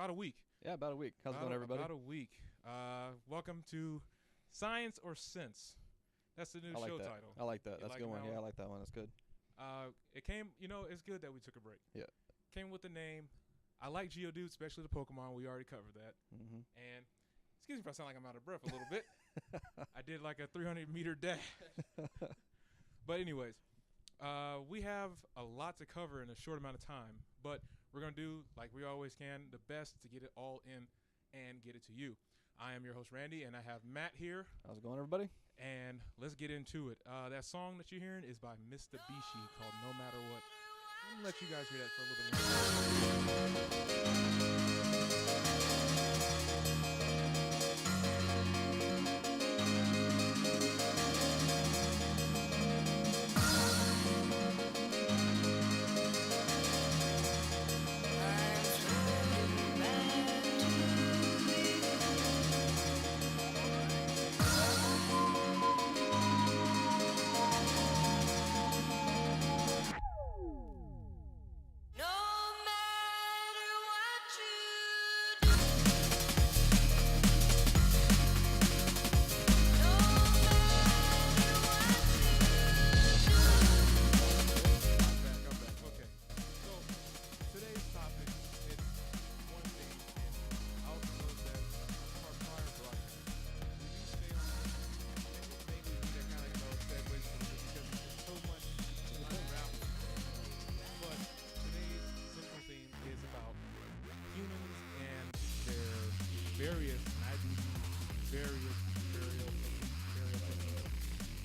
about a week. Yeah, about a week. How's it going, everybody? About a week. Welcome to Science or Sense. That's the new show title. I like that. You That's like a good one. that Yeah, one? I like that one. That's good. It came, it's good that we took a break. Yeah. Came with the name. I like Geodude, especially the Pokemon. We already covered that. Mm-hmm. And excuse me if I sound like I'm out of breath a little bit. I did like a 300-meter dash. But anyways, we have a lot to cover in a short amount of time. But we're going to do, like we always can, the best to get it all in and get it to you. I am your host, Randy, and I have Matt here. How's it going, everybody? And let's get into it. That song that you're hearing is by Mr. Bishi called No Matter What. I'm going to let you guys hear that for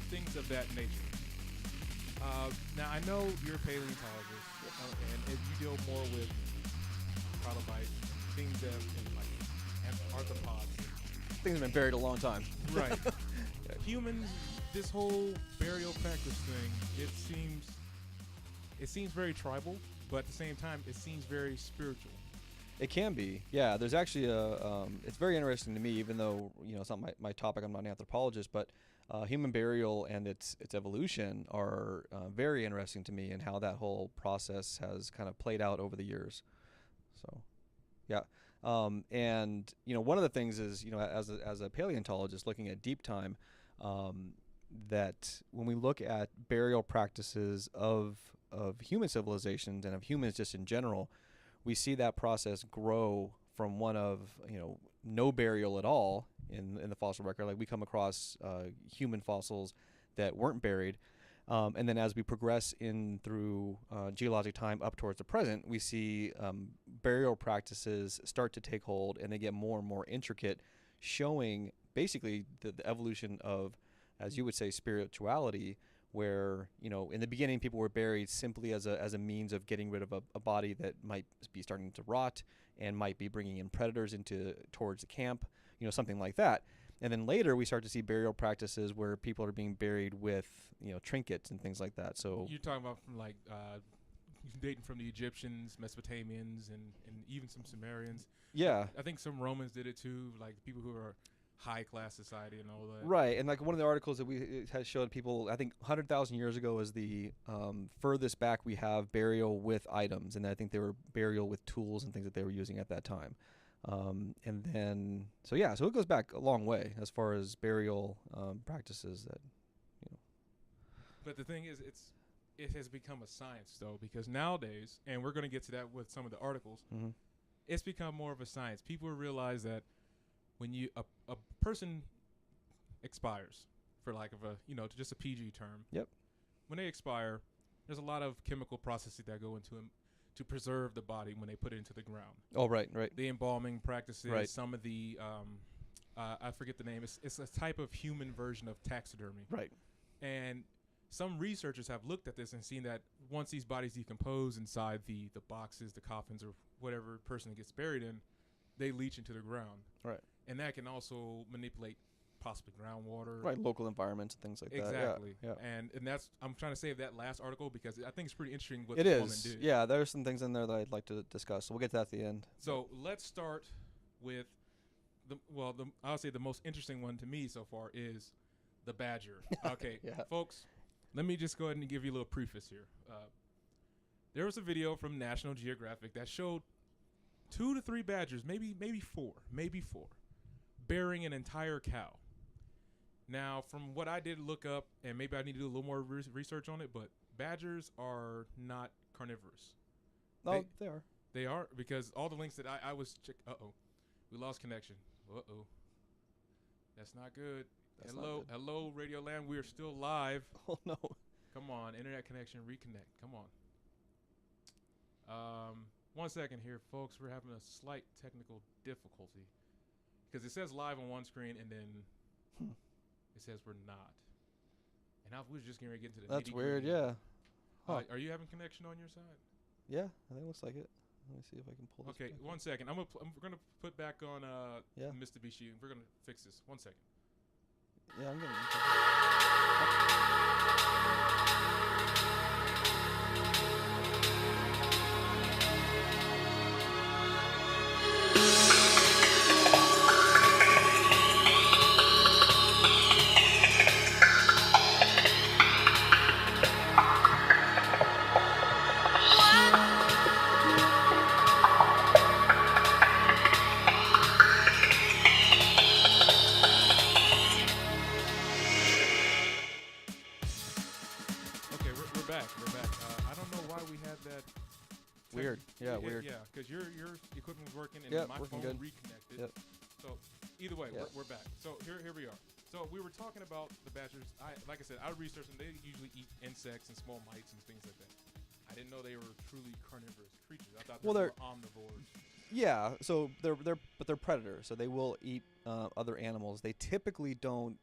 things of that nature. Now, I know you're a paleontologist, and if you deal more with trilobites, things that like arthropods. Things have been buried a long time. Right. Humans, this whole burial practice thing, it seems very tribal, but at the same time, it seems very spiritual. It can be. Yeah, there's actually it's very interesting to me, even though, it's not my topic, I'm not an anthropologist, but human burial and its evolution are very interesting to me, and how that whole process has kind of played out over the years. So, yeah. And, one of the things is, as a paleontologist looking at deep time, that when we look at burial practices of human civilizations and of humans just in general, we see that process grow from one of, no burial at all in the fossil record. Like, we come across human fossils that weren't buried. And then as we progress in through geologic time up towards the present, we see burial practices start to take hold, and they get more and more intricate, showing basically the evolution of, as you would say, spirituality, where, in the beginning people were buried simply as a means of getting rid of a body that might be starting to rot and might be bringing in predators towards the camp, something like that. And then later we start to see burial practices where people are being buried with, trinkets and things like that. So you're talking about from dating from the Egyptians, Mesopotamians, and even some Sumerians. Yeah. I think some Romans did it too, like people who are high class society and all that. Right, and like one of the articles that it has showed people, I think 100,000 years ago is the furthest back we have burial with items, and I think they were burial with tools and things that they were using at that time. And then, so it goes back a long way as far as burial practices that, But the thing is, it has become a science though, because nowadays, and we're going to get to that with some of the articles, it's become more of a science. People realize that when a person expires, for lack of just a PG term. Yep. When they expire, there's a lot of chemical processes that go into them to preserve the body when they put it into the ground. Oh, right. The embalming practices, right. Some of the, I forget the name. It's a type of human version of taxidermy. Right. And some researchers have looked at this and seen that once these bodies decompose inside the boxes, the coffins, or whatever person gets buried in, they leach into the ground. Right. And that can also manipulate possibly groundwater. Right, local environments and things like that. Exactly. Yeah. And that's, I'm trying to save that last article because I think it's pretty interesting what it this is. woman did. Yeah, there's some things in there that I'd like to discuss. So we'll get to that at the end. So let's start with I'll say the most interesting one to me so far is the badger. Okay, folks, let me just go ahead and give you a little preface here. There was a video from National Geographic that showed 2 to 3 badgers, maybe 4, burying an entire cow. Now, from what I did look up, and maybe I need to do a little more research on it, but badgers are not carnivorous. No, they are. They are, because all the links that I was we lost connection. That's not good. Hello, Radio Land. We are still live. Oh no. Come on, internet connection, reconnect. Come on. 1 second here, folks. We're having a slight technical difficulty because it says live on one screen and then it says we're not. And I was just getting ready to get into the. That's weird. Yeah. Huh. Are you having connection on your side? Yeah, I think it looks like it. Let me see if I can pull this. Okay, 1 second. We're gonna put back on Mr. Bishi. We're gonna fix this. 1 second. Yeah, I'm getting. Weird. Yeah, weird. Yeah, because your equipment was working and my phone reconnected. Yep. So either way, we're back. So here we are. So we were talking about the badgers. Like I said, I researched them. They usually eat insects and small mites and things like that. I didn't know they were truly carnivorous creatures. I thought they were omnivores. Yeah, so they're predators. So they will eat other animals. They typically don't,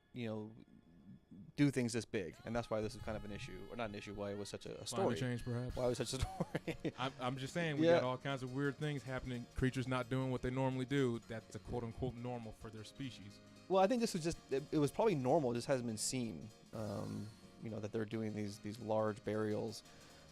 do things this big, and that's why this is kind of an issue, or not an issue. Why it was such a story. Climate change, perhaps. Why it was such a story. I'm just saying, we got all kinds of weird things happening. Creatures not doing what they normally do. That's a quote unquote normal for their species. Well, I think this was just it was probably normal. It just hasn't been seen. That they're doing these large burials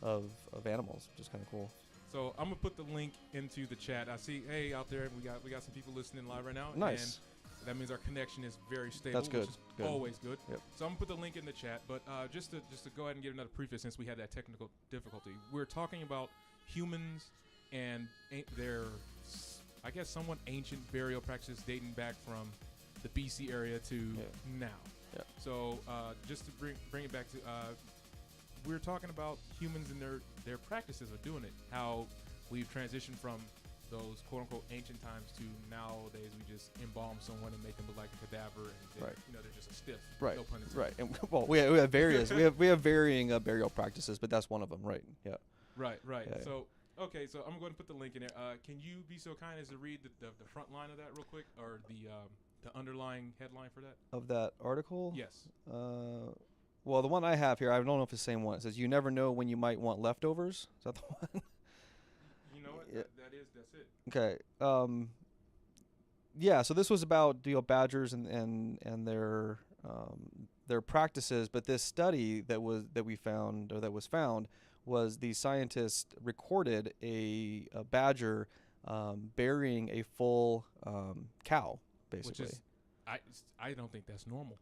of animals, which is kind of cool. So I'm gonna put the link into the chat. I see, hey, out there, we got some people listening live right now. Nice. And that means our connection is very stable. That's good. Which is always good. Yep. So I'm gonna put the link in the chat. But just to go ahead and get another preface, since we had that technical difficulty, we're talking about humans and their, I guess, somewhat ancient burial practices dating back from the BC area to now. Yeah. So just to bring it back to, we're talking about humans and their practices of doing it. How we've transitioned from those quote-unquote ancient times to nowadays we just embalm someone and make them look like a cadaver, and they're just a stiff. Right. No pun intended. Right. And, well, we have various we have varying burial practices, but that's one of them. Right. Yeah. Right. Yeah. So okay, so I'm going to put the link in there. Can you be so kind as to read the front line of that real quick, or the underlying headline for that? Of that article? Yes. Well, the one I have here, I don't know if it's the same one. It says, "You never know when you might want leftovers." Is that the one? You know what? Yeah. That's it. Okay. Yeah. So this was about badgers and their practices, but this study that was found was the scientists recorded a badger burying a full cow, basically. Which is, I don't think that's normal.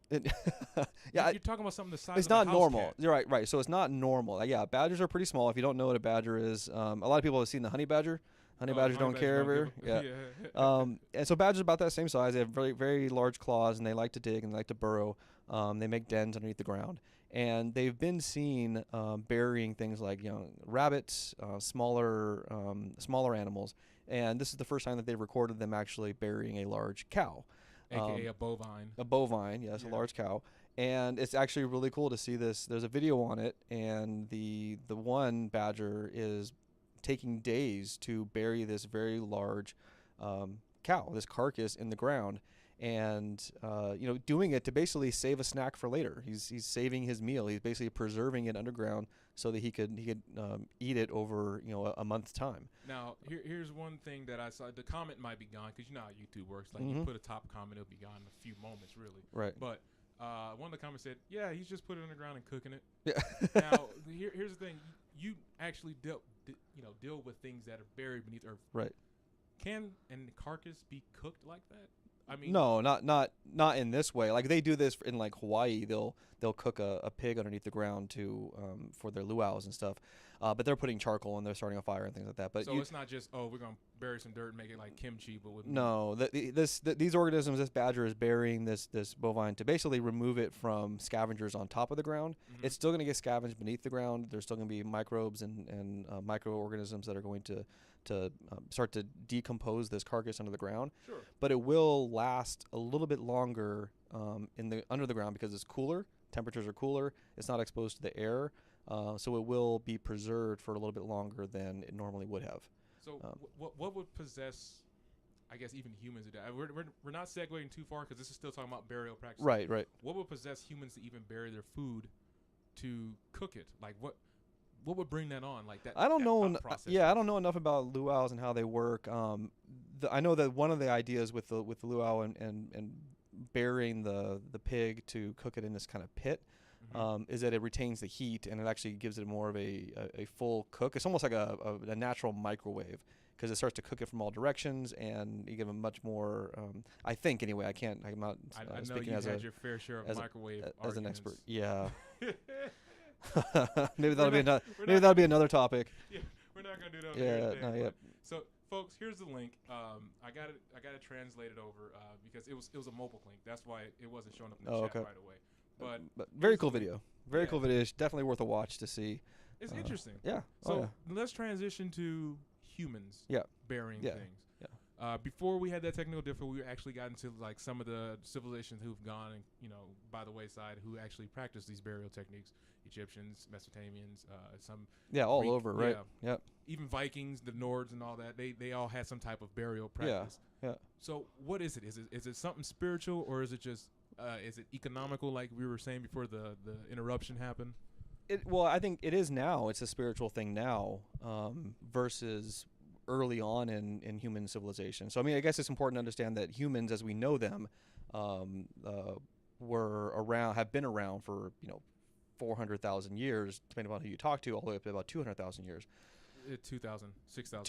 Yeah, you're talking about something the size. It's of a not house normal. cat. You're right. So it's not normal. Yeah, badgers are pretty small. If you don't know what a badger is, a lot of people have seen the honey badger. Badgers don't care over. Yeah. And so badgers are about that same size. They have very, very large claws, and they like to dig and they like to burrow. They make dens underneath the ground, and they've been seen burying things like rabbits, smaller animals. And this is the first time that they've recorded them actually burying a large cow. AKA a bovine. A bovine, yes, a large cow. And it's actually really cool to see this. There's a video on it, and the one badger is taking days to bury this very large cow, this carcass in the ground, and doing it to basically save a snack for later. He's saving his meal. He's basically preserving it underground so that he could eat it over a month's time. Now here's one thing that I saw. The comment might be gone because you know how YouTube works. Like you put a top comment, it'll be gone in a few moments, really. Right. But one of the comments said, "Yeah, he's just put it underground and cooking it." Yeah. Now here's the thing: you actually deal with things that are buried beneath earth. Right. Can and carcass be cooked like that? I mean, no, not in this way. Like they do this in like Hawaii. They'll cook a pig underneath the ground for their luau's and stuff. But they're putting charcoal and they're starting a fire and things like that. But so it's not just, oh, we're gonna bury some dirt and make it like kimchi, but with no, these organisms, this badger is burying this bovine to basically remove it from scavengers on top of the ground. Mm-hmm. It's still going to get scavenged beneath the ground. There's still going to be microbes and microorganisms that are going to start to decompose this carcass under the ground. Sure. But it will last a little bit longer under the ground because it's cooler. Temperatures are cooler. It's not exposed to the air, so it will be preserved for a little bit longer than it normally would have. So what would possess, I guess, even humans to do that? We're not segueing too far because this is still talking about burial practices. Right. What would possess humans to even bury their food to cook it? Like what would bring that on? Like that. I don't know. Process. I don't know enough about luau's and how they work. I know that one of the ideas with the luau and burying the pig to cook it in this kind of pit. Is that it retains the heat and it actually gives it more of a full cook. It's almost like a natural microwave because it starts to cook it from all directions and you give them much more. I think anyway. I'm not speaking know as had your fair share of microwave as an expert. Yeah. maybe that'll be another topic. Yeah, we're not gonna do that. Yeah. No. Yeah. So, folks, here's the link. I got it translated over because it was a mobile link. That's why it wasn't showing up in the chat right away. But very cool video. Very cool video. It's definitely worth a watch to see. It's interesting. Yeah. So let's transition to humans. Yeah. Burying things. Yeah. Before we had that technical difficulty, we actually got into like some of the civilizations who've gone and by the wayside who actually practice these burial techniques. Egyptians, Mesopotamians, some. Yeah, all Greek, over, right? Yeah. Yep. Even Vikings, the Nords, and all that. They all had some type of burial practice. Yeah. So what is it? Is it something spiritual or is it just is it economical, like we were saying before the interruption happened? Well, I think it is now. It's a spiritual thing now versus early on in human civilization. So, I mean, I guess it's important to understand that humans, as we know them, have been around for, 400,000 years, depending on who you talk to, all the way up to about 200,000 years. 2,000, 6,000.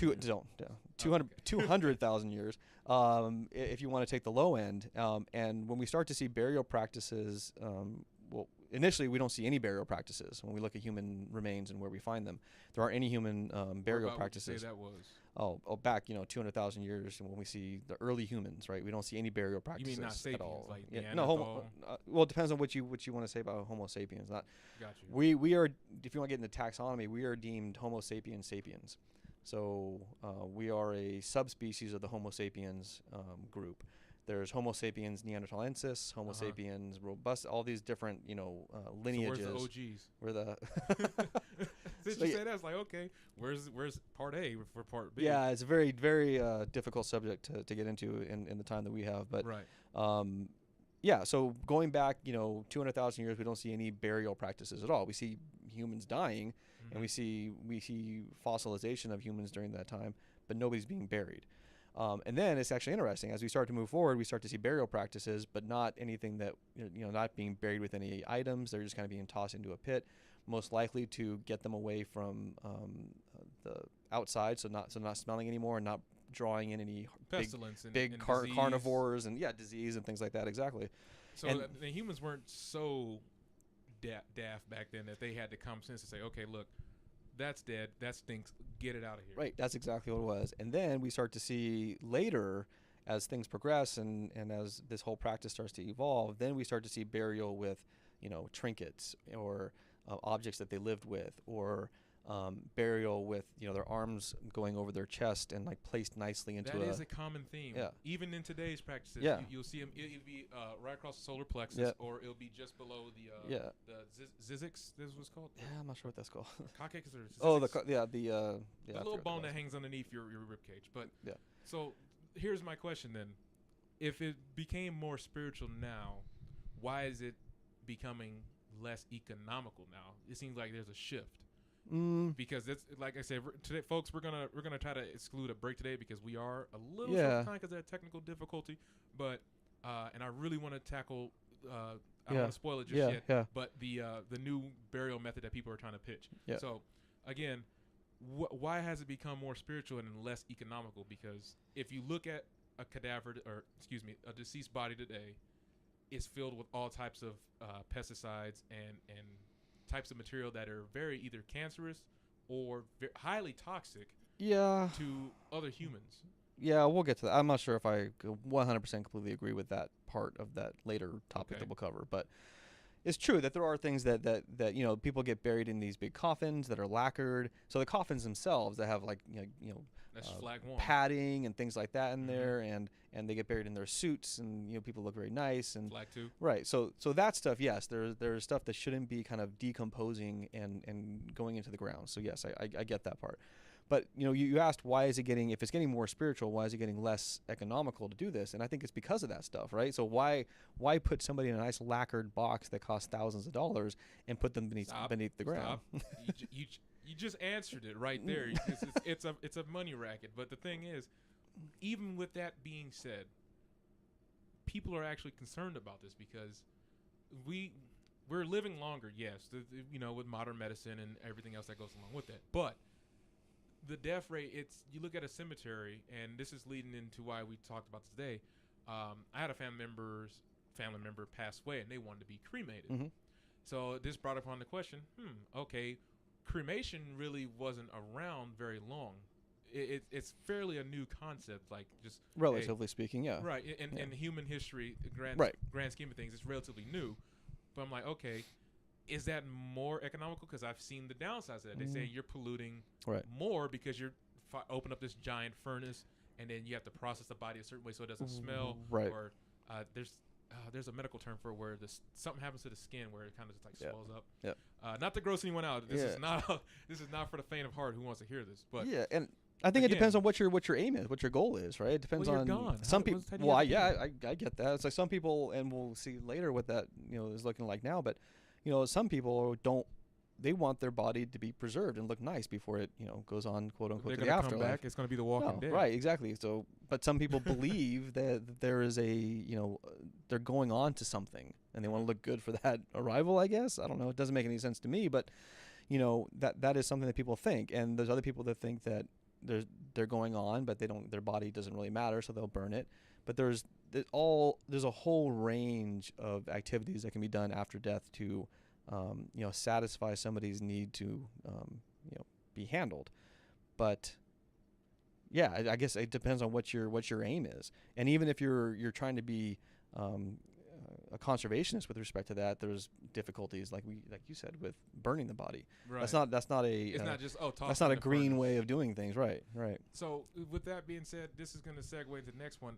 200,000 years. If you want to take the low end, and when we start to see burial practices, initially we don't see any burial practices when we look at human remains and where we find them. There aren't any human burial practices. What would you say that was? Back 200,000 years when we see the early humans, right? We don't see any burial practices. You mean not sapiens, at all. like No. Well, it depends on what you want to say about Homo sapiens. Not. Got you. We are, if you want to get into taxonomy, we are deemed Homo sapiens sapiens. So we are a subspecies of the Homo sapiens group. There's Homo sapiens neanderthalensis, Homo sapiens robust, all these different, lineages. So where's the OGs? We're the. Since you say that, it's like, okay, where's part A for part B? Yeah, it's a very, very difficult subject to get into in the time that we have. But right. Yeah, so going back, 200,000 years, we don't see any burial practices at all. We see humans dying, and we see fossilization of humans during that time, but nobody's being buried. And then it's actually interesting. As we start to move forward, we start to see burial practices, but not anything that, not being buried with any items. They're just kind of being tossed into a pit, most likely to get them away from the outside, so not smelling anymore and not drawing in any pestilence big carnivores and disease and things like that. Exactly. So the humans weren't so daft back then that they had the common sense to say, okay, look, that's dead, that stinks, get it out of here. Right, that's exactly what it was. And then we start to see later, as things progress and as this whole practice starts to evolve, then we start to see burial with, trinkets or objects that they lived with, or burial with, their arms going over their chest and like placed nicely into That is a common theme. Yeah. Even in today's practices, you'll see them. It'll be right across the solar plexus, or it'll be just below the zizix. This is what's called. Yeah, I'm not sure what that's called. Coccyx or zizix? Oh, the little bone that hangs underneath your rib cage. But so here's my question then: if it became more spiritual now, why is it becoming less economical now? It seems like there's a shift. Because it's like I said today, folks. We're gonna try to exclude a break today because we are a little short of time because of that technical difficulty. But and I really want to tackle. I don't want to spoil it just yet. Yeah. But the new burial method that people are trying to pitch. Yeah. So again, why has it become more spiritual and less economical? Because if you look at a cadaver, a deceased body today, it's filled with all types of pesticides and types of material that are very either cancerous or highly toxic Yeah. to other humans. Yeah, we'll get to that. I'm not sure if I 100% completely agree with that part of that later topic Okay. that we'll cover, but it's true that there are things that people get buried in these big coffins that are lacquered. So the coffins themselves that have like That's flag one. padding and things like that in Mhm. there, and they get buried in their suits, and people look very nice and Flag two. right. So that stuff, yes, there's stuff that shouldn't be kind of decomposing and going into the ground. So yes, I get that part. But you asked why is it getting, if it's getting more spiritual, why is it getting less economical to do this? And I think it's because of that stuff, right? So why put somebody in a nice lacquered box that costs thousands of dollars and put them beneath the ground? You just answered it right there. It's a money racket. But the thing is, even with that being said, people are actually concerned about this because we're living longer, yes, with modern medicine and everything else that goes along with that. But the death rate, you look at a cemetery, and this is leading into why we talked about this today. I had a family member pass away, and they wanted to be cremated. Mm-hmm. So this brought upon the question, okay, cremation really wasn't around very long. It's fairly a new concept, like just Relatively speaking, yeah. right. In human history, the grand scheme of things, it's relatively new. But I'm like, okay, is that more economical? Because I've seen the downsides of that. They say you're polluting more because you're open up this giant furnace, and then you have to process the body a certain way so it doesn't smell. Right. Or there's a medical term for where something happens to the skin where it kind of just like swells up. Yeah. Not to gross anyone out. This is not for the faint of heart who wants to hear this. But yeah, and I think it depends on what your aim is, what your goal is, right? It depends on gone. some people. Well, I get that. It's like some people, and we'll see later what that is looking like now. But some people they want their body to be preserved and look nice before it goes on, quote unquote, to the afterlife. Come back. It's going to be the Walking Dead. Right, exactly. So, but some people believe that there is they're going on to something, and they want to look good for that arrival. I guess I don't know. It doesn't make any sense to me, but that is something that people think, and there's other people that think that they're going on, but their body doesn't really matter, so they'll burn it. But there's a whole range of activities that can be done after death to satisfy somebody's need to be handled. But yeah, I guess it depends on what your aim is. And even if you're trying to be a conservationist with respect to that, there's difficulties like you said with burning the body. Right. That's not it's not just that's not a green way of doing things. Right. So with that being said, this is going to segue into the next one.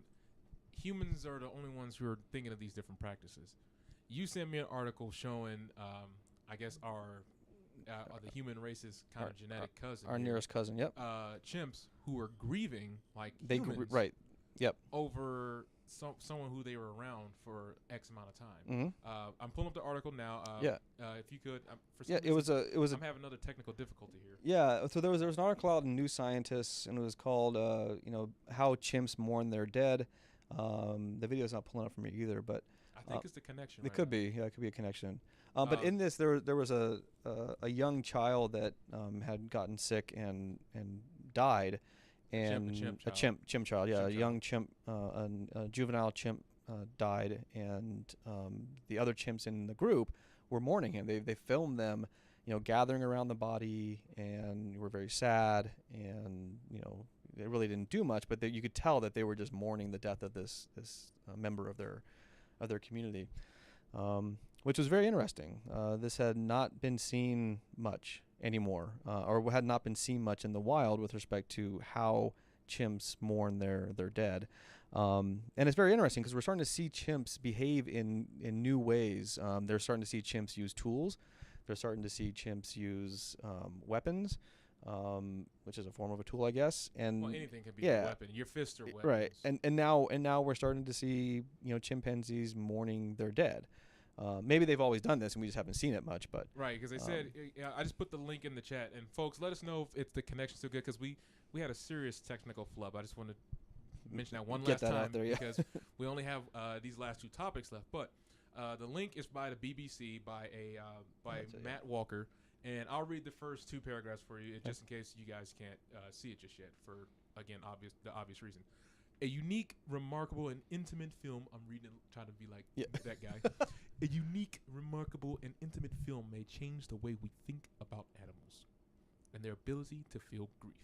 Humans are the only ones who are thinking of these different practices. You sent me an article showing, I guess the human race's kind of genetic cousin, our nearest cousin. Yep. Chimps who are grieving like humans, right. Yep. over someone who they were around for X amount of time. Mm-hmm. I'm pulling up the article now. If you could, it was I'm having another technical difficulty here. Yeah. So there was an article out in New Scientist, and it was called how chimps mourn their dead. The video's not pulling up for me either, but I think it's the connection. It could be. Yeah, it could be a connection. But in this, there was a young child that had gotten sick and died, and a chimp child. Yeah, a young chimp, a juvenile chimp died, and the other chimps in the group were mourning him. They filmed them, gathering around the body, and were very sad, and they really didn't do much, but you could tell that they were just mourning the death of this member of their community, which was very interesting. This had not been seen much anymore, or had not been seen much in the wild with respect to how chimps mourn their dead. And it's very interesting because we're starting to see chimps behave in new ways. They're starting to see chimps use tools. They're starting to see chimps use weapons. Which is a form of a tool, I guess. And anything can be a weapon. Your fists are weapons. Right. And now we're starting to see chimpanzees mourning their dead. Maybe they've always done this and we just haven't seen it much. But right, because they said I just put the link in the chat, and folks, let us know if the connection's still good, because we had a serious technical flub. I just want to mention that one last time out there, because we only have these last two topics left. But the link is by the BBC by Matt Walker. And I'll read the first two paragraphs for you, just in case you guys can't see it just yet, for, again, the obvious reason. A unique, remarkable, and intimate film. I'm reading, trying to be like that guy. A unique, remarkable, and intimate film may change the way we think about animals. and their ability to feel grief.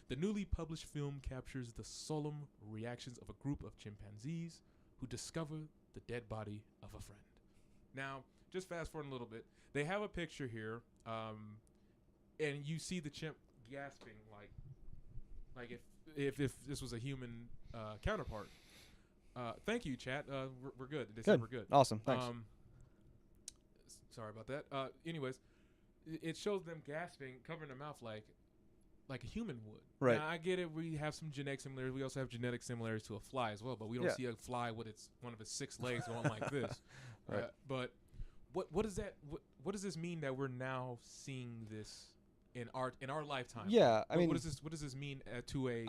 The newly published film captures the solemn reactions of a group of chimpanzees who discover the dead body of a friend. Now, just fast forward a little bit. They have a picture here, and you see the chimp gasping, like if this was a human counterpart. Thank you, chat. We're good. They said we're good. Awesome. Thanks. Sorry about that. Anyways, it shows them gasping, covering their mouth like a human would. Right. Now, I get it. We have some genetic similarities. We also have genetic similarities to a fly as well, but we don't see a fly with one of its 6 legs going like this. Right. But what does that? What does this mean that we're now seeing this in our lifetime? Yeah, I mean, what does this mean to a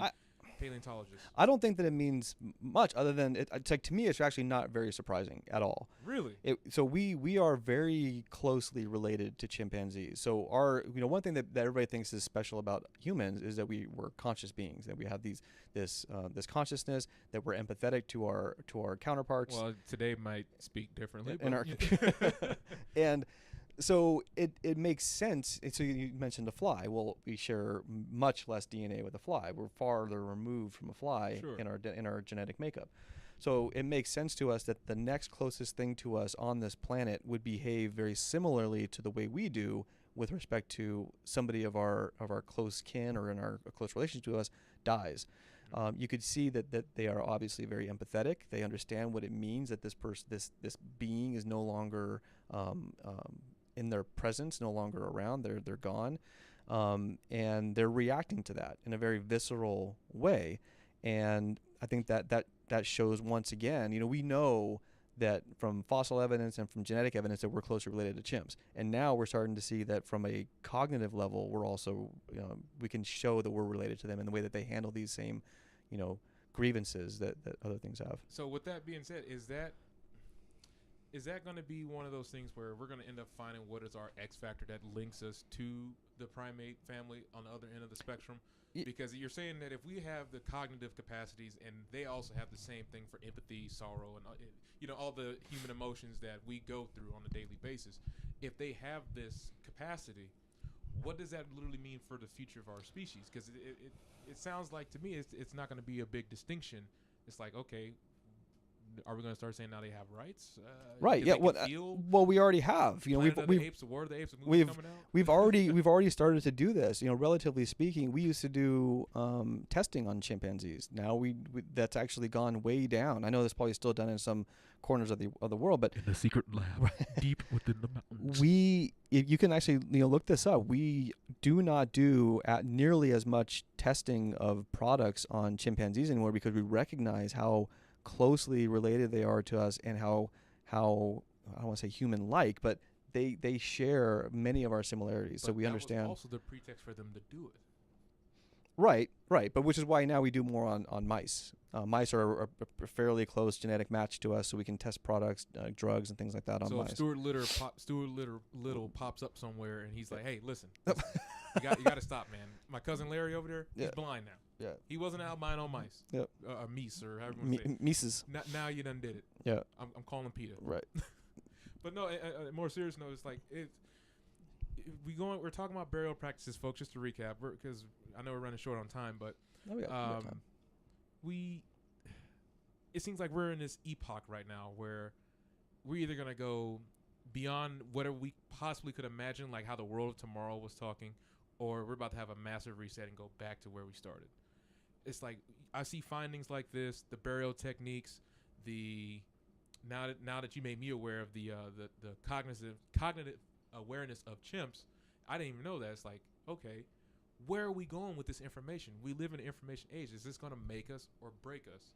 paleontologist? I don't think that it means much, other than it's like, to me, it's actually not very surprising at all. Really? So we are very closely related to chimpanzees. So one thing that everybody thinks is special about humans is that we're conscious beings, that we have this consciousness, that we're empathetic to our counterparts. Well, today might speak differently. And so it makes sense. So you mentioned a fly. Well, we share much less DNA with a fly. We're farther removed from a fly in our genetic makeup. So it makes sense to us that the next closest thing to us on this planet would behave very similarly to the way we do with respect to somebody of our close kin or in our close relation to us dies. You could see that they are obviously very empathetic. They understand what it means that this being is no longer in their presence, no longer around. They're gone, and they're reacting to that in a very visceral way. And I think that shows once again. We know that from fossil evidence and from genetic evidence that we're closely related to chimps. And now we're starting to see that from a cognitive level, we're also we can show that we're related to them in the way that they handle these same grievances that other things have. So with that being said, is that going to be one of those things where we're going to end up finding what is our X factor that links us to the primate family on the other end of the spectrum? Because you're saying that if we have the cognitive capacities and they also have the same thing for empathy, sorrow, and all the human emotions that we go through on a daily basis, if they have this capacity, what does that literally mean for the future of our species? Because it sounds like to me it's not going to be a big distinction. It's like, okay, are we going to start saying now they have rights? Right. Yeah. Well, we already have. We've already started to do this. Relatively speaking, we used to do testing on chimpanzees. Now that's actually gone way down. I know that's probably still done in some corners of the world, but in the secret lab, deep within the mountains. You can actually look this up. We do not do nearly as much testing of products on chimpanzees anymore because we recognize how closely related they are to us, and how I don't want to say human-like, but they share many of our similarities. But so we understand. Was also the pretext for them to do it. Right. But which is why now we do more on mice. Mice are a fairly close genetic match to us, so we can test products, drugs, and things like that on mice. So if Stuart Little pops up somewhere and he's like, "Hey, listen, you got to stop, man. My cousin Larry over there, he's blind now. Yeah. He wasn't albino mice. Yep. Meese, or however you want to say it. Mises. Now you done did it. Yeah. I'm calling Peter. Right. But no, more serious note, it's like we're talking about burial practices, folks. Just to recap, because I know we're running short on time, but time. It seems like we're in this epoch right now where we're either gonna go beyond whatever we possibly could imagine, like how the world of tomorrow was talking, or we're about to have a massive reset and go back to where we started. It's like I see findings like this, the burial techniques, now that you made me aware of the cognitive awareness of chimps, I didn't even know that. It's like, okay, where are we going with this information? We live in an information age. Is this going to make us or break us?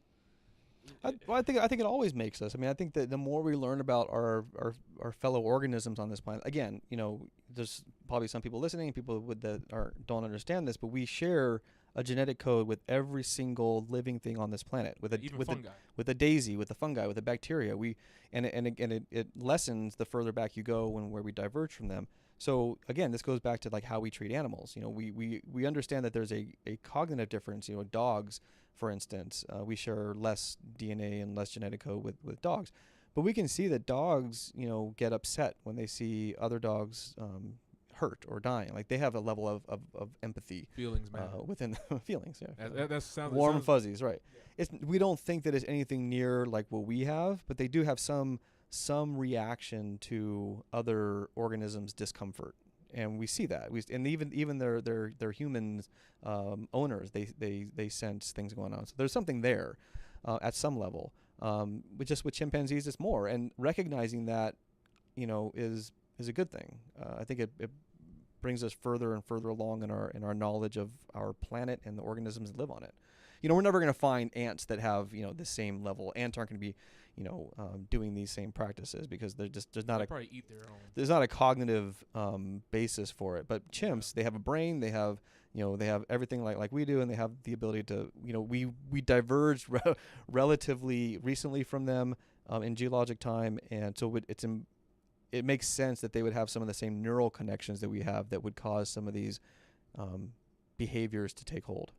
I think it always makes us. I mean, I think that the more we learn about our fellow organisms on this planet, again, there's probably some people listening, people don't understand this, but we share a genetic code with every single living thing on this planet, with a daisy, with the fungi, with the bacteria. It lessens the further back you go where we diverge from them. So again, this goes back to like how we treat animals. We understand that there's a cognitive difference. Dogs, for instance, we share less DNA and less genetic code with dogs, but we can see that dogs, get upset when they see other dogs hurt or dying. Like they have a level of empathy Feelings, man. within feelings. Yeah, That sounds warm and fuzzies, right? Yeah. We don't think that it's anything near like what we have, but they do have some reaction to other organisms' discomfort, and we see that. And even their human owners, they sense things going on. So there's something there at some level. But just with chimpanzees, it's more, and recognizing that, is a good thing. I think it brings us further and further along in our knowledge of our planet and the organisms that live on it. We're never going to find ants that have the same level. Ants aren't going to be doing these same practices because there's not probably eat their own. There's not a cognitive basis for it. But chimps, they have a brain, they have they have everything like we do, and they have the ability to we diverged relatively recently from them in geologic time, and so it makes sense that they would have some of the same neural connections that we have that would cause some of these behaviors to take hold.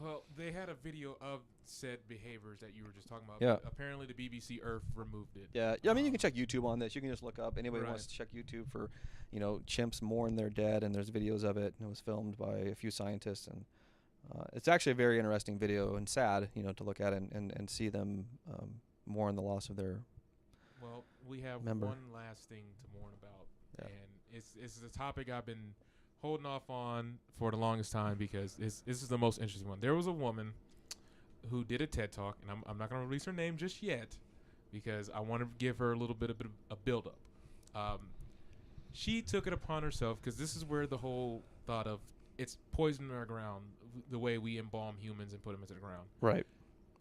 Well, they had a video of said behaviors that you were just talking about. Yeah. But apparently, the BBC Earth removed it. Yeah. I mean, you can check YouTube on this. You can just look up. Anybody wants to check YouTube for, chimps mourn their dead, and there's videos of it. And it was filmed by a few scientists, and it's actually a very interesting video and sad, to look at and see them mourn the loss of their. Well, we have member. One last thing to mourn about, and it's a topic I've been holding off on for the longest time because this is the most interesting one. There was a woman who did a TED Talk, and I'm not going to release her name just yet because I want to give her a little bit of a build-up. She took it upon herself, because this is where the whole thought of it's poisoning our ground, the way we embalm humans and put them into the ground. Right.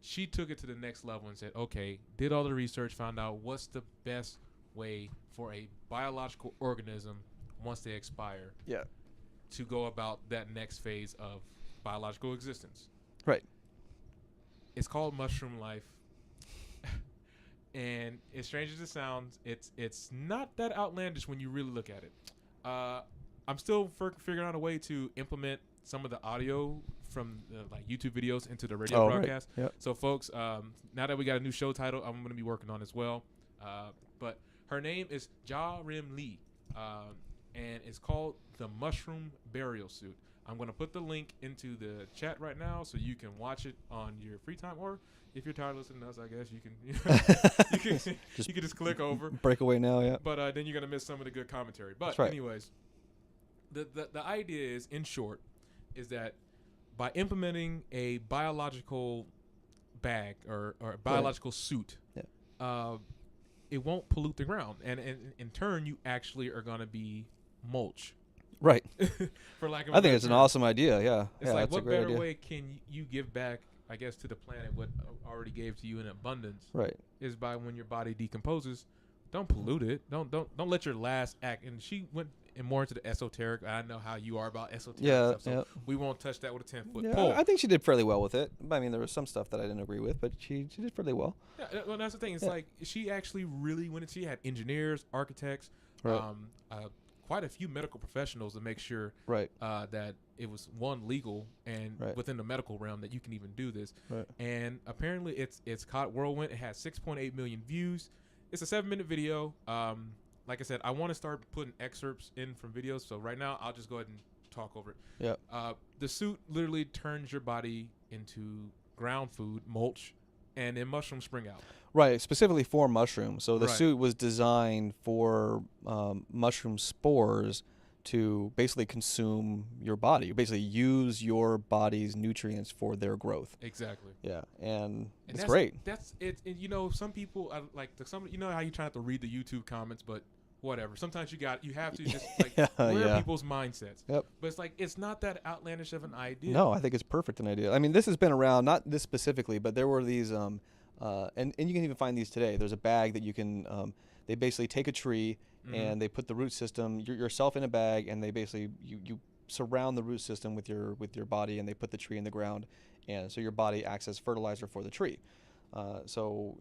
She took it to the next level and said, okay, did all the research, found out what's the best way for a biological organism once they expire. Yeah. To go about that next phase of biological existence. Right. It's called mushroom life. And as strange as it sounds, it's not that outlandish when you really look at it. I'm still figuring out a way to implement some of the audio from like YouTube videos into the radio broadcast. Right. Yep. So folks, now that we got a new show title, I'm going to be working on as well. But her name is Ja Rim Lee. And it's called the Mushroom Burial Suit. I'm going to put the link into the chat right now so you can watch it on your free time, or if you're tired of listening to us, I guess you can just click over. Break away now, yeah. But then you're going to miss some of the good commentary. But anyways, the idea is, in short, is that by implementing a biological bag or a biological suit, it won't pollute the ground. And in turn, you actually are going to be mulch. Right. For lack of I think it's an awesome idea, yeah. It's like, what better way can you give back, I guess, to the planet what already gave to you in abundance? Right. Is by when your body decomposes, don't pollute it. Don't let your last act. And she went more into the esoteric. I know how you are about esoteric stuff, so we won't touch that with a 10-foot pole. I think she did fairly well with it. I mean, there was some stuff that I didn't agree with, but she did fairly well. Yeah, well, that's the thing. It's like she actually really went into. She had engineers, architects, quite a few medical professionals to make sure that it was legal and within the medical realm that you can even do this. Right. And apparently it's caught whirlwind. It has 6.8 million views. It's a 7-minute video. Like I said, I want to start putting excerpts in from videos. So right now I'll just go ahead and talk over it. Yeah. The suit literally turns your body into ground food, mulch, and then mushrooms spring out. Right, specifically for mushrooms. So the suit was designed for mushroom spores to basically consume your body. You basically use your body's nutrients for their growth. Exactly. Yeah, and it's great. That's it. And, some people how you try not to read the YouTube comments, but whatever. Sometimes you have to just wear people's mindsets. Yep. But it's like it's not that outlandish of an idea. No, I think it's perfect an idea. I mean, this has been around, not this specifically, but there were these and you can even find these today. There's a bag that you can they basically take a tree and they put the root system yourself in a bag, and they basically you surround the root system with your body, and they put the tree in the ground, and so your body acts as fertilizer for the tree. So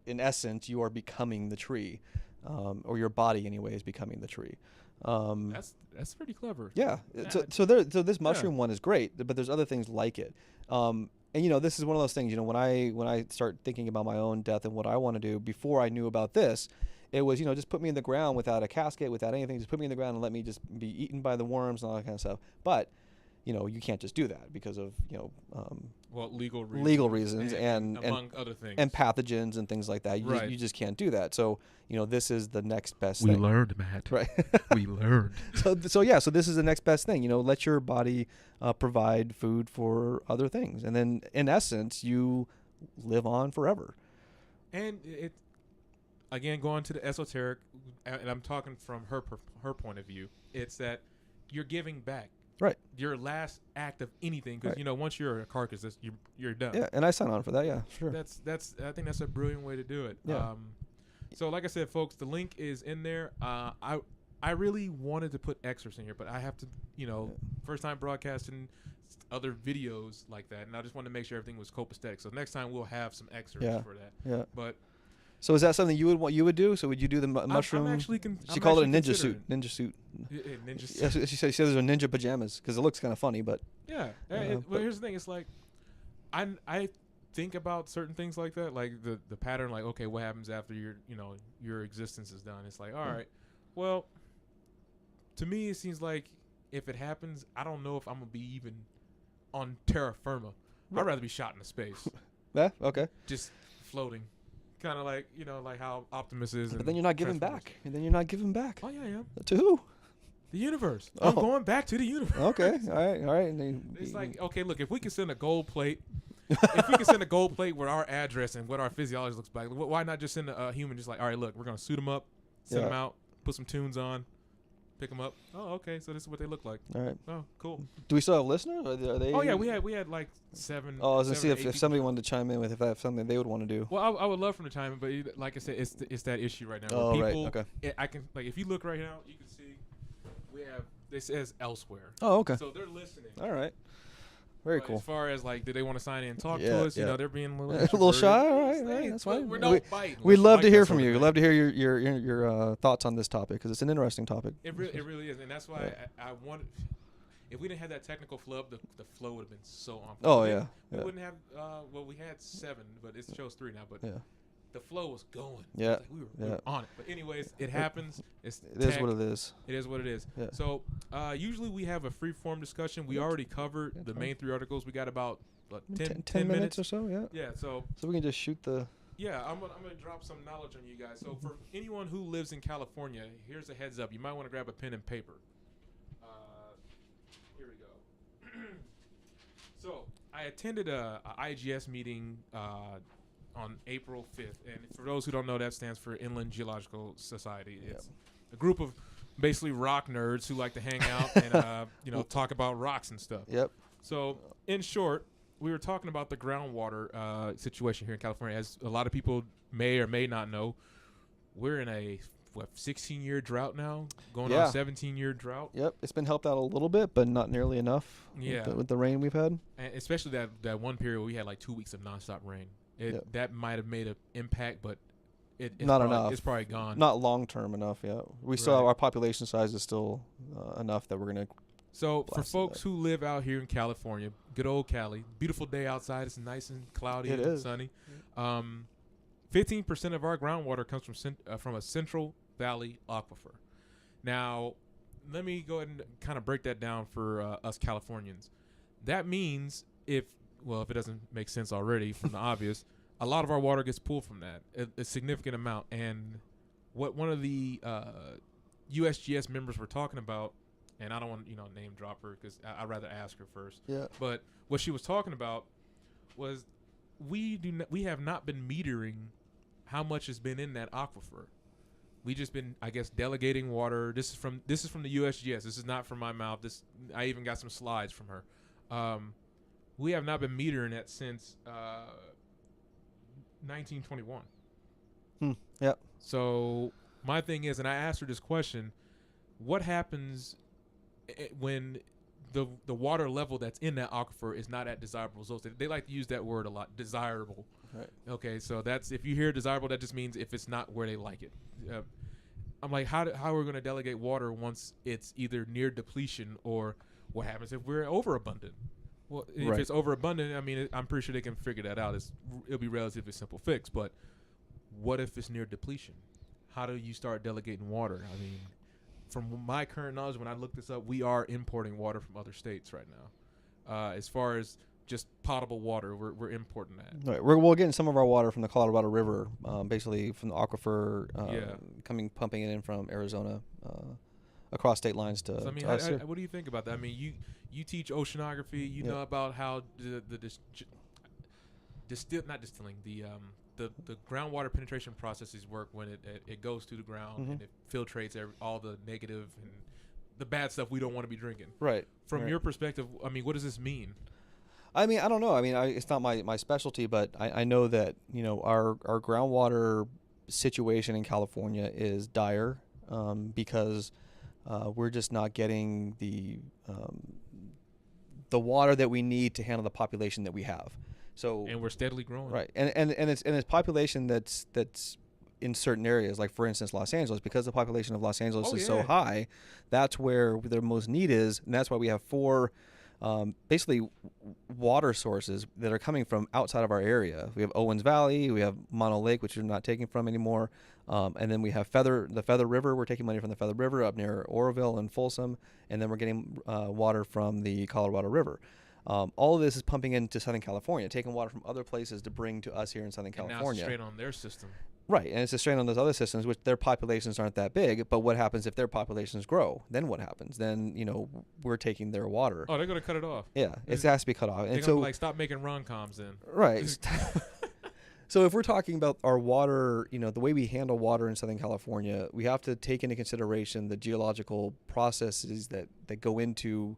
in essence, you are becoming the tree. Or your body anyway is becoming the tree. That's pretty clever. Yeah. So this mushroom one is great, but there's other things like it. And this is one of those things. When I start thinking about my own death and what I want to do, before I knew about this, it was, just put me in the ground without a casket, without anything. Just put me in the ground and let me just be eaten by the worms and all that kind of stuff. But, you can't just do that because of, legal reasons and among other things. And pathogens and things like that. You just can't do that. So, this is the next best thing. We learned, Matt. Right. We learned. So this is the next best thing. Let your body provide food for other things. And then, in essence, you live on forever. And again, going to the esoteric, and I'm talking from her point of view, it's that you're giving back. Right. Your last act of anything, because once you're a carcass, you're done. Yeah, and I sign on for that. Yeah, sure. I think that's a brilliant way to do it. Yeah. So like I said, folks, the link is in there. I really wanted to put excerpts in here, but I have to, first time broadcasting other videos like that, and I just wanted to make sure everything was copacetic. So next time we'll have some excerpts for that. Yeah. But so is that something you would do? So would you do the mushroom? She called it a ninja suit. Ninja suit. Ninja suit. Yeah, she said those are ninja pajamas because it looks kind of funny, but yeah. Well, here's the thing. It's like I think about certain things like that, like the pattern. Like, okay, what happens after your existence is done? It's like, all right, well, to me, it seems like if it happens, I don't know if I'm gonna be even on terra firma. I'd rather be shot into space. Yeah. Okay. Just floating. Kind of like, like how Optimus is. But then you're not giving back. Oh, yeah, I am. To who? The universe. Oh. I'm going back to the universe. Okay. All right. It's like, okay, look, if we can send a gold plate, with our address and what our physiology looks like, why not just send a human just like, all right, look, we're going to suit them up, send them out, put some tunes on, pick them up. Oh, okay, so this is what they look like. All right. Oh, cool. Do we still have listeners? Are they? Oh, yeah, we had like 7. Oh, I was going to see if somebody wanted to chime in with if that's something they would want to do. Well, I would love from the chime in, but like I said, it's that issue right now. Oh, right. Okay. I can, like, if you look right now, you can see we have, this says elsewhere. Oh, okay. So they're listening. All right. Very cool. As far as like, do they want to sign in and talk to us? They're being a little shy. All right, that's fine. We'd love to hear from you. We'd love to hear your thoughts on this topic because it's an interesting topic. It really is, and that's why I wanted. If we didn't have that technical flub, the flow would have been so on. Oh, we wouldn't have. We had 7, but it shows 3 now. But the flow was going. Yeah, like we were on it. But anyways, it happens. It is what it is. It is what it is. Yeah. So usually we have a free form discussion. We already covered the main 3 articles. We got about 10 minutes or so. Yeah. Yeah. So we can just shoot the. Yeah, I'm gonna drop some knowledge on you guys. So for anyone who lives in California, here's a heads up. You might want to grab a pen and paper. Here we go. So I attended a IGS meeting on April 5th, and for those who don't know, that stands for Inland Geological Society. It's a group of basically rock nerds who like to hang out and talk about rocks and stuff. Yep. So in short, we were talking about the groundwater situation here in California. As a lot of people may or may not know, we're in a 16-year drought now, going on a 17-year drought. Yep, it's been helped out a little bit, but not nearly enough. Yeah, with the rain we've had, and especially that one period where we had like 2 weeks of nonstop rain. That might have made an impact, but it's not probably, enough. It's probably gone. Not long term enough. Yeah, we still have, our population size is still enough that we're gonna. So for folks who live out here in California, good old Cali, beautiful day outside. It's nice and cloudy and sunny. 15% of our groundwater comes from a Central Valley aquifer. Now, let me go ahead and kind of break that down for us Californians. That means if it doesn't make sense already from the obvious, a lot of our water gets pulled from that, a significant amount. And what one of the USGS members were talking about, and I don't want to name drop her because I'd rather ask her first. Yeah. But what she was talking about was we have not been metering how much has been in that aquifer. We just been, I guess, delegating water. This is from the USGS. This is not from my mouth. I even got some slides from her. We have not been metering it since 1921. Yeah. So my thing is, and I asked her this question: what happens when the water level that's in that aquifer is not at desirable results? They like to use that word a lot, desirable. Right. Okay, so that's, if you hear desirable, that just means if it's not where they like it. I'm like, how are we going to delegate water once it's either near depletion, or what happens if we're overabundant? Well, if it's overabundant, I mean, I'm pretty sure they can figure that out. It'll be relatively simple fix. But what if it's near depletion? how do you start delegating water? I mean, from my current knowledge, when I looked this up, we are importing water from other states right now. As far as just potable water, we're importing that. Right. We're getting some of our water from the Colorado River, basically from the aquifer, pumping it in from Arizona, across state lines to. So, I mean, what do you think about that? I mean, you teach oceanography. You know about how the groundwater penetration processes work when it goes to the ground and it filtrates all the negative and the bad stuff we don't want to be drinking. Right. From your perspective, I mean, what does this mean? I mean, I don't know. I mean, it's not my specialty, but I know that, our groundwater situation in California is dire, because we're just not getting the water that we need to handle the population that we have. So, and we're steadily growing. Right. And it's population that's in certain areas, like for instance Los Angeles, because the population of Los Angeles is so high, that's where the most need is, and that's why we have 4 basically water sources that are coming from outside of our area. We have Owens Valley, we have Mono Lake, which we're not taking from anymore, and then we have the Feather River. We're taking money from the Feather River up near Oroville and Folsom, and then we're getting water from the Colorado River. All of this is pumping into Southern California, taking water from other places to bring to us here in Southern California. Now it's straight on their system. Right, and it's a strain on those other systems, which their populations aren't that big. But what happens if their populations grow? Then what happens? Then we're taking their water. Oh, they're gonna cut it off. Yeah, it has to be cut off. They're gonna stop making rom-coms then. Right. So if we're talking about our water, the way we handle water in Southern California, we have to take into consideration the geological processes that go into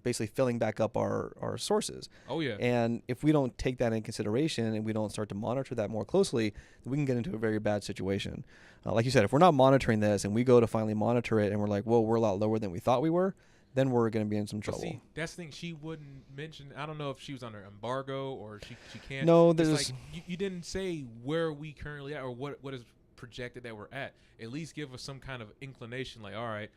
basically filling back up our sources. Oh, yeah. And if we don't take that in consideration and we don't start to monitor that more closely, then we can get into a very bad situation. Like you said, if we're not monitoring this and we go to finally monitor it and we're like, whoa, we're a lot lower than we thought we were, then we're going to be in some trouble. See, that's the thing. She wouldn't mention. I don't know if she was under embargo or she can't. No, there's like you didn't say where we currently at or what is projected that we're at. At least give us some kind of inclination. Like, all right,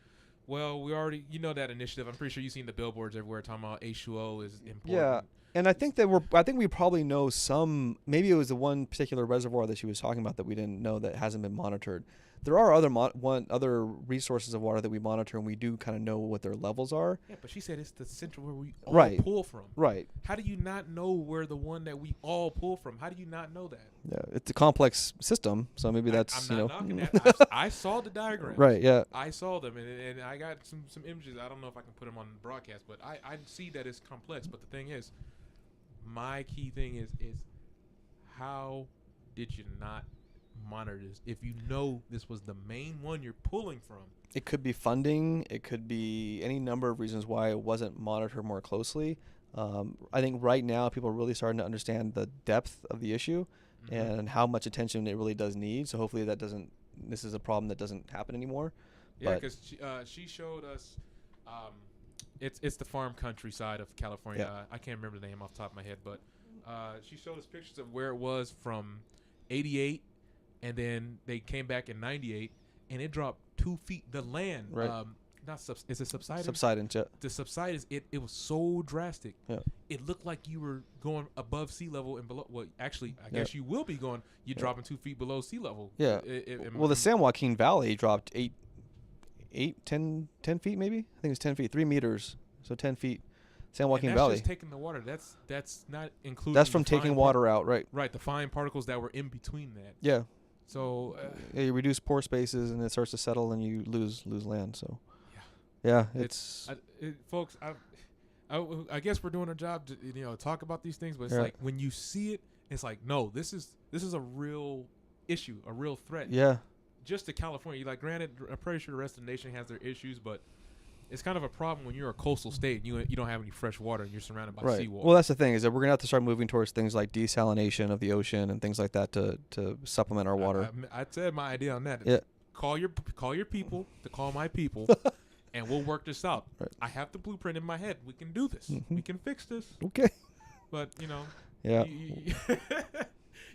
well, we already that initiative. I'm pretty sure you've seen the billboards everywhere talking about H2O is important. Yeah, and I think we probably know some. Maybe it was the one particular reservoir that she was talking about that we didn't know that hasn't been monitored. There are other resources of water that we monitor, and we do kind of know what their levels are. Yeah, but she said it's the central where we all pull from. Right. How do you not know where the one that we all pull from? How do you not know that? Yeah, it's a complex system, so maybe that's I'm not knocking that. I saw the diagrams. Right. Yeah. I saw them, and I got some images. I don't know if I can put them on the broadcast, but I see that it's complex. But the thing is, my key thing is how did you not monitor this if you know this was the main one you're pulling from? It could be funding. It could be any number of reasons why it wasn't monitored more closely. I think right now people are really starting to understand the depth of the issue and how much attention it really does need. So hopefully this is a problem that doesn't happen anymore. Yeah, because she showed us it's the farm countryside of California. Yeah. I can't remember the name off the top of my head, but she showed us pictures of where it was from 88, and then they came back in 98, and it dropped 2 feet. The land, right. Is it subsidence? Subsidence, yeah. The subsidence, it was so drastic. Yeah. It looked like you were going above sea level and below. Well, actually, I guess you will be going. You're dropping 2 feet below sea level. Yeah. The San Joaquin Valley dropped 10 feet maybe. I think it's 10 feet, 3 meters, so 10 feet. San Joaquin Valley. That's just taking the water. That's not including. That's from taking water out, right? Right, the fine particles that were in between that. Yeah. So you reduce pore spaces and it starts to settle and you lose land. So. Yeah, it's folks. I guess we're doing our job to talk about these things, but it's like when you see it, it's like no, this is a real issue, a real threat. Yeah. Just to California, granted, I'm pretty sure the rest of the nation has their issues, but it's kind of a problem when you're a coastal state and you don't have any fresh water and you're surrounded by seawater. Well, that's the thing is that we're gonna have to start moving towards things like desalination of the ocean and things like that to supplement our water. I said my idea on that. Yeah. Call your people to call my people. And we'll work this out. Right. I have the blueprint in my head. We can do this. We can fix this. Okay. But, Yeah.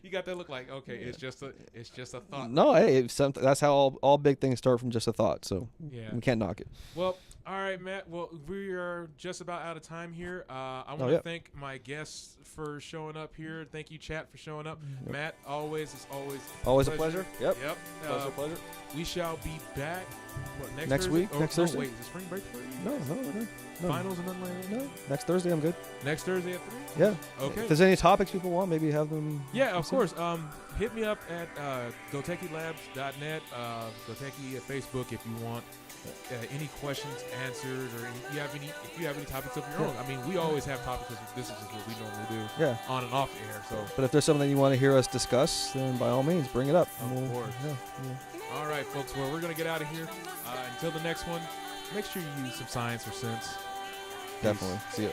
You got that look like, okay, it's just a thought. No, hey, that's how all big things start, from just a thought. So Yeah. we can't knock it. Well, all right, Matt. Well, we are just about out of time here. I want to thank my guests for showing up here. Thank you, chat, for showing up. Yep. Matt, it's always a pleasure. Yep. Pleasure. We shall be back next Thursday? week. Next Thursday. Wait, is it spring break for you? No. Finals and nothing like that? No. Next Thursday, I'm good. Next Thursday at 3? Yeah. Okay. If there's any topics people want, maybe have them. Yeah, of course. Hit me up at gotekilabs.net, Goteki at Facebook if you want any questions answered, or if you have any topics of your own. I mean, we always have topics. This is just what we normally do. Yeah. On and off air. So. But if there's something you want to hear us discuss, then by all means, bring it up. Of course. All right, folks. Well, we're gonna get out of here. Until the next one, make sure you use some science or sense. Definitely. See ya.